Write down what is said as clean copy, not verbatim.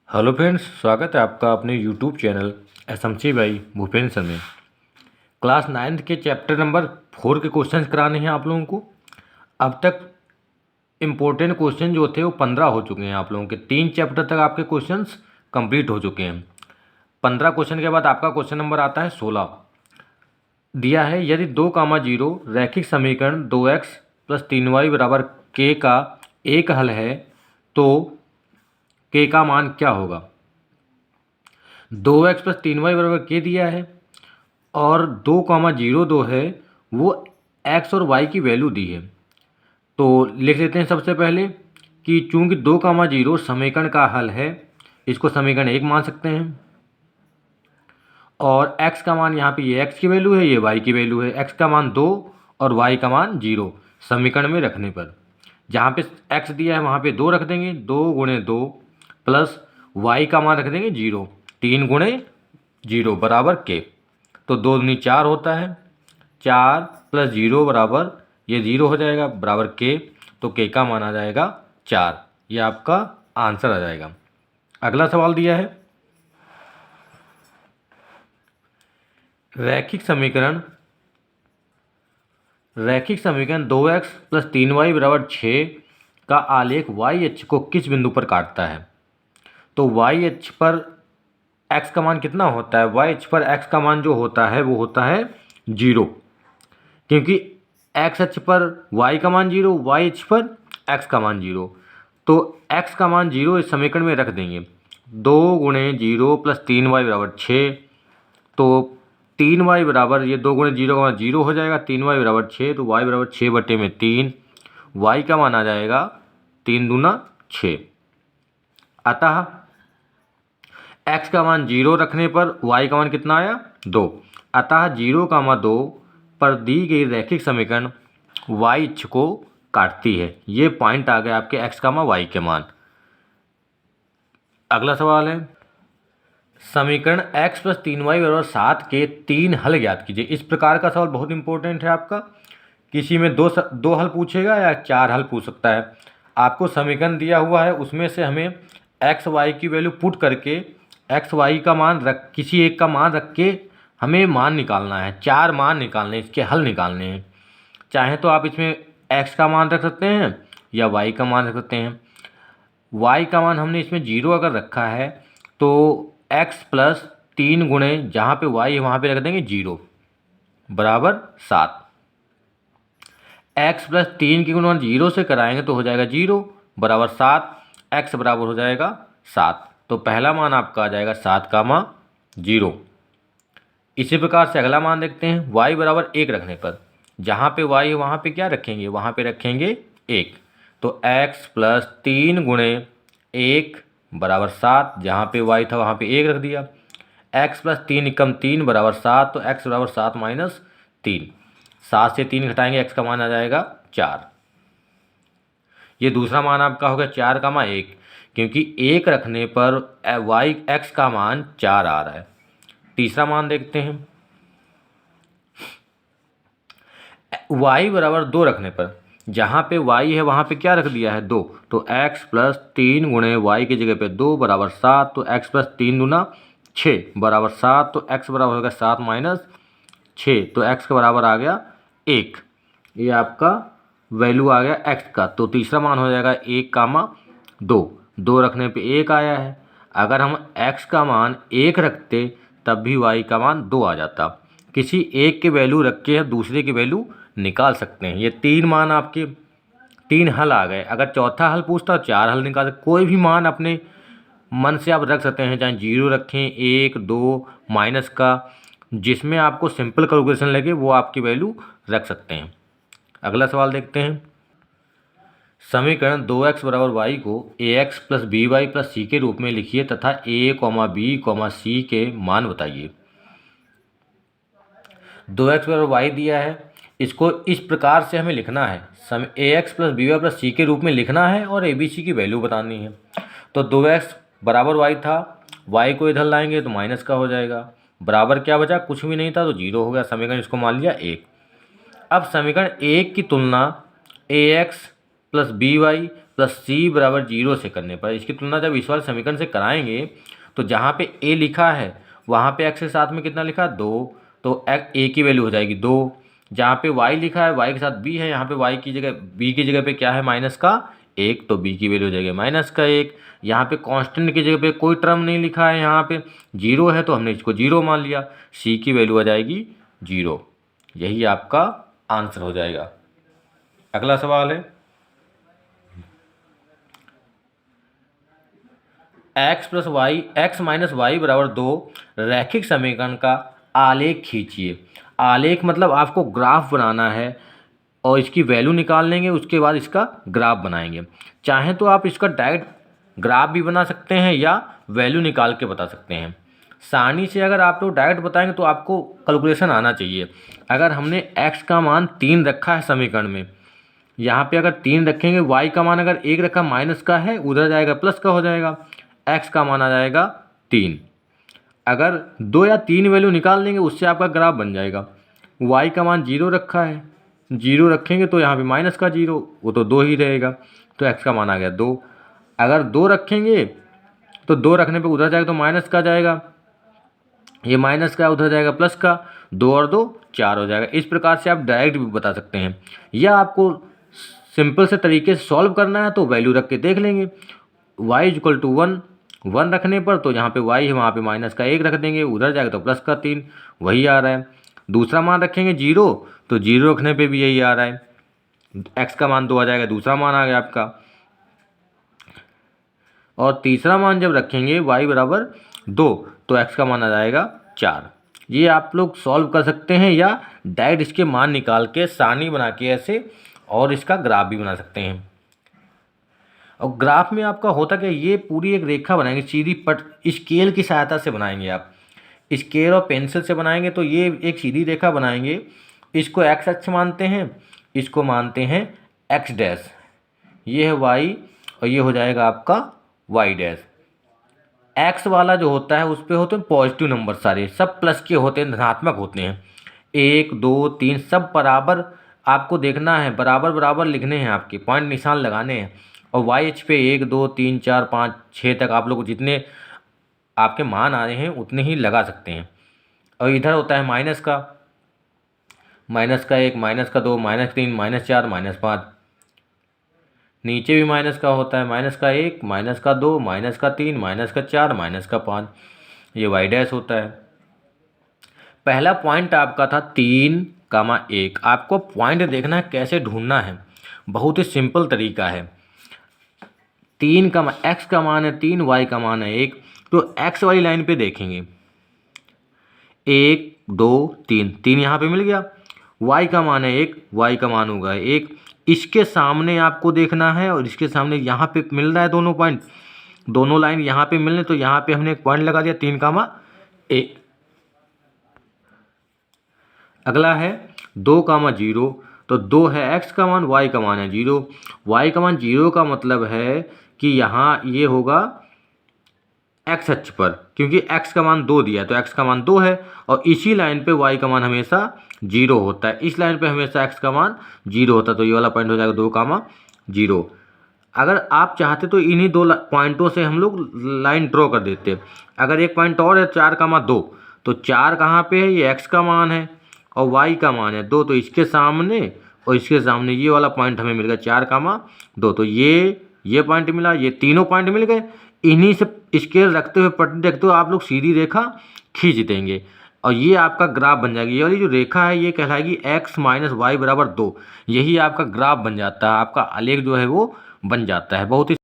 Hello friends, स्वागत है आपका अपने YouTube channel SMC by Bhupendra sir में। क्लास 9th के चैप्टर नंबर 4 के क्वेश्चंस कराने हैं आप लोगों को। अब तक इम्पोर्टेंट क्वेश्चन जो थे वो 15 हो चुके हैं। आप लोगों के 3 चैप्टर तक आपके क्वेश्चंस कंप्लीट हो चुके हैं। 15 क्वेश्चन के बाद आपका क्वेश्चन नंबर आता है 16। दिया है यदि 2,0 रैखिक समीकरण 2x + 3y = k का एक हल है तो k का मान क्या होगा। 2x + 3y = k दिया है और 2,02 है वो x और y की वैल्यू दी है। तो लिख लेते हैं सबसे पहले कि चूंकि 2,0 समीकरण का हल है, इसको समीकरण 1 मान सकते हैं। और x का मान यहाँ पे ये x की वैल्यू है, ये y की वैल्यू है। x का मान 2 और y का मान 0 समीकरण में रखने पर जहाँ पे x दिया है वहाँ पे 2 रख देंगे, 2 × 2 प्लस y का मान रख देंगे 0, 3 × 0 बराबर k। तो 2 दूनी 4 होता है, 4 + 0 बराबर ये 0 हो जाएगा बराबर k। तो k का मान आ जाएगा 4। ये आपका आंसर आ जाएगा। अगला सवाल दिया है रैखिक समीकरण 2x + 3y = 6 का आलेख y अक्ष को किस बिंदु पर काटता है। तो y अक्ष पर x का मान कितना होता है, y अक्ष पर x का मान जो होता है वो होता है 0, क्योंकि x अक्ष पर y का मान 0, y अक्ष पर x का मान 0। तो x का मान 0 इस समीकरण में रख देंगे। 2 × 0 + 3y = 6। तो 3y बराबर ये 2 × 0 का मान 0 हो जाएगा, 3y = 6। तो y = 6/3। y का मान आ जाएगा 3 दूना 6। अतः x का मान 0 रखने पर y का मान कितना आया 2। अतः 0,2 पर दी गई रैखिक समीकरण y अक्ष को काटती है। ये पॉइंट आ गए आपके x, y के मान। अगला सवाल है समीकरण x + 3y = 7 के 3 हल ज्ञात कीजिए। इस प्रकार का सवाल बहुत इंपॉर्टेंट है आपका। किसी में दो हल पूछेगा या 4 हल पूछ सकता है। आपको समीकरण दिया हुआ है, उसमें से हमें x y की वैल्यू पुट करके x y का मान किसी एक का मान रख के हमें मान निकालना है। 4 मान निकालने हैं, इसके हल निकालने हैं। चाहे तो आप इसमें x का मान रख सकते हैं या y का मान रख सकते हैं। y का मान हमने इसमें 0 अगर रखा है तो x + 3 × जहाँ पे y है वहाँ पे रख देंगे 0 बराबर 7। x + 3 की गुणा 0 से कराएंगे तो हो जाएगा 0 बराबर 7। x बराबर हो जाएगा 7। तो पहला मान आपका आ जाएगा 7,0। इसी प्रकार से अगला मान देखते हैं। y = 1 रखने पर जहाँ पे y है वहाँ पे क्या रखेंगे, वहाँ पे रखेंगे 1। तो x + 3 × 1 बराबर 7। जहाँ पे y था वहाँ पे 1 रख दिया। x + 3 = 3 बराबर 7। तो x बराबर 7 - 3। 7 से 3 घटाएंगे, x का मान आ जाएगा 4। ये दूसरा मान आपका हो गया 4,1, क्योंकि 1 रखने पर x का मान 4 आ रहा है। तीसरा मान देखते हैं। y = 2 रखने पर जहाँ पे y है वहाँ पे क्या रख दिया है 2। तो x + 3 × y की जगह पे 2 बराबर 7। तो x + 3 दूना 6 बराबर 7। तो x बराबर हो गया 7 - 6। तो x का बराबर आ गया 1। ये आपका वैल्यू आ गया x का। तो तीसरा मान हो जाएगा 1,2। 2 रखने पे 1 आया है। अगर हम x का मान 1 रखते तब भी y का मान 2 आ जाता। किसी एक की वैल्यू रख के दूसरे की वैल्यू निकाल सकते हैं। ये 3 मान आपके 3 हल आ गए। अगर चौथा हल पूछता 4 हल निकाल सकते। कोई भी मान अपने मन से आप रख सकते हैं, चाहे 0 रखें, 1, 2 माइनस का, जिसमें आपको सिंपल कैलकुलेशन लगे वो आपकी वैल्यू रख सकते हैं। अगला सवाल देखते हैं। समीकरण 2x = y को ax + by + c के रूप में लिखिए तथा a, b, c के मान बताइए। 2x = y दिया है, इसको इस प्रकार से हमें लिखना है। ax + by + c के रूप में लिखना है और abc की वैल्यू बतानी है। तो 2x बराबर y था, y को इधर लाएंगे तो माइनस का हो जाएगा। बराबर क्या बचा, कुछ भी नहीं था तो 0 हो गया। समीकरण इसको मान लिया 1। अब समीकरण 1 की तुलना ax + by प्लस सी बराबर 0 से करने पर इसकी तुलना जब इस वाले समीकरण से कराएंगे तो जहाँ पे ए लिखा है वहाँ पे एक्स के साथ में कितना लिखा है 2, तो ए की वैल्यू हो जाएगी 2। जहाँ पे वाई लिखा है वाई के साथ बी है, यहाँ पे वाई की जगह बी की जगह पे क्या है माइनस का 1, तो बी की वैल्यू हो जाएगी माइनस का 1। यहाँ पे कांस्टेंट की जगह पे कोई टर्म नहीं लिखा है, यहाँ पे 0 है तो हमने इसको 0 मान लिया, सी की वैल्यू आ जाएगी 0। यही आपका आंसर हो जाएगा। अगला सवाल है एक्स माइनस वाई बराबर 2 रैखिक समीकरण का आलेख खींचिए। आलेख मतलब आपको ग्राफ बनाना है और इसकी वैल्यू निकाल लेंगे, उसके बाद इसका ग्राफ बनाएंगे। चाहे तो आप इसका डायरेक्ट ग्राफ भी बना सकते हैं या वैल्यू निकाल के बता सकते हैं। सारणी से अगर आप लोग डायरेक्ट बताएंगे तो आपको कैलकुलेशन आना चाहिए। अगर हमने x का मान 3 रखा है समीकरण में, यहाँ पे अगर 3 रखेंगे, y का मान अगर 1 रखा माइनस का है, उधर जाएगा प्लस का हो जाएगा, x का मान आ जाएगा 3। अगर 2 या 3 वैल्यू निकाल लेंगे उससे आपका ग्राफ बन जाएगा। y का मान 0 रखा है, 0 रखेंगे तो यहाँ पे माइनस का 0, वो तो 2 ही रहेगा, तो x का मान आ गया 2। अगर 2 रखेंगे तो 2 रखने पे उधर जाएगा तो माइनस का जाएगा, ये माइनस का उधर जाएगा प्लस का, 2 और 2 4 हो जाएगा। इस प्रकार से आप डायरेक्ट भी बता सकते हैं, या आपको सिंपल से तरीके से सॉल्व करना है तो वैल्यू रख के देख लेंगे। y इक्वल टू 1 रखने पर तो जहाँ पे y है वहाँ पे माइनस का 1 रख देंगे, उधर जाएगा तो प्लस का 3, वही आ रहा है। दूसरा मान रखेंगे 0, तो 0 रखने पे भी यही आ रहा है, x का मान 2 आ जाएगा, दूसरा मान आ गया आपका। और तीसरा मान जब रखेंगे y बराबर 2 तो x का मान आ जाएगा 4। ये आप लोग सॉल्व कर सकते हैं या डायरेक्ट इसके मान निकाल के सारणी बना के ऐसे और इसका ग्राफ भी बना सकते हैं। और ग्राफ में आपका होता क्या, ये पूरी एक रेखा बनाएंगे सीधी पट, स्केल की सहायता से बनाएंगे। आप स्केल और पेंसिल से बनाएंगे तो ये एक सीधी रेखा बनाएंगे। इसको x अक्ष मानते हैं, इसको मानते हैं x डैश, ये है y और ये हो जाएगा आपका y डैश। x वाला जो होता है उस पर होते हैं पॉजिटिव नंबर, सारे सब प्लस के होते हैं, धनात्मक होते हैं। 1 2 3 सब बराबर आपको देखना है, बराबर बराबर लिखने हैं, आपके पॉइंट निशान लगाने हैं। और y अक्ष पे 1 2 3 4 5 6 तक आप लोग जितने आपके मान आ रहे हैं उतने ही लगा सकते हैं। और इधर होता है माइनस का 1 माइनस का 2 -3 -4 -5। नीचे भी माइनस का होता है, -1 -2 -3 -4 -5, ये y डैश होता है। पहला पॉइंट आपका था 3,1। आपको पॉइंट देखना है कैसे ढूंढना है, बहुत ही सिंपल तरीका है। 3 का x का मान है 3, y का मान है 1, तो x वाली लाइन पे देखेंगे 1 2 3, 3 यहाँ पे मिल गया। y का मान है 1, y का मान होगा 1। इसके सामने आपको देखना है और इसके सामने यहाँ पे मिल रहा है दोनों पॉइंट, दोनों लाइन यहाँ पे मिलने, तो यहाँ पे हमने एक पॉइंट लगा दिया 3,1। अगला है 2,0, तो 2 है x का मान, y का मान है 0। y का मान 0 का मतलब है कि यहाँ ये होगा x अक्ष पर, क्योंकि x का मान 2 दिया है तो x का मान 2 है, और इसी लाइन पे y का मान हमेशा 0 होता है। इस लाइन पे हमेशा x का मान 0 होता है, तो ये वाला पॉइंट हो जाएगा 2,0। अगर आप चाहते तो इन्हीं दो पॉइंटों से हम लोग लाइन ड्रॉ कर देते। अगर एक पॉइंट और है 4,2, तो 4 कहाँ पे है, ये x का मान है और y का मान है 2, तो इसके सामने और इसके सामने ये वाला पॉइंट हमें मिल गया 4,2, तो ये पॉइंट मिला, ये तीनों पॉइंट मिल गए। इन्हीं से स्केल रखते हुए पट्टी देखते हुए आप लोग सीधी रेखा खींच देंगे और ये आपका ग्राफ बन जाएगी। ये वाली जो रेखा है ये कहलाएगी x माइनस वाई बराबर 2। यही आपका ग्राफ बन जाता है, आपका आलेख जो है वो बन जाता है। बहुत ही